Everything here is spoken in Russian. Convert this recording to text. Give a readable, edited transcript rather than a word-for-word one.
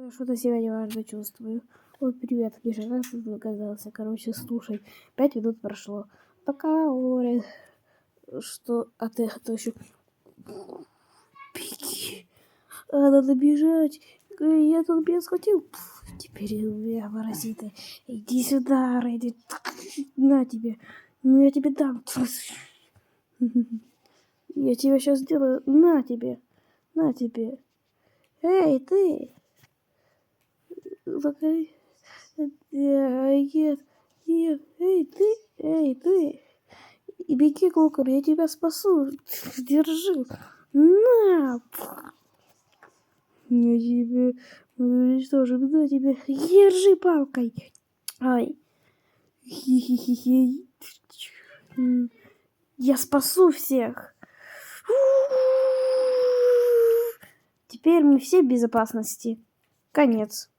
Я что-то себя неважно чувствую. Вот, привет, Миша, как ты тут оказался? Короче, слушай, 5 минут прошло. Пока, говорит, что... А ты еще... Беги. Надо бежать. Я тут меня схватил. Теперь у меня паразиты. Иди сюда, Рэдди. На тебе. Ну, я тебе дам. Я тебя сейчас сделаю. На тебе. На тебе. Эй, ты. Нет, нет, эй, ты. И беги, Клокер, я тебя спасу. Держи. На. Я тебе уничтожу. На тебе. Держи палкой. Ай. Хи-хи-хи-хи. Я спасу всех. Теперь мы все в безопасности. Конец.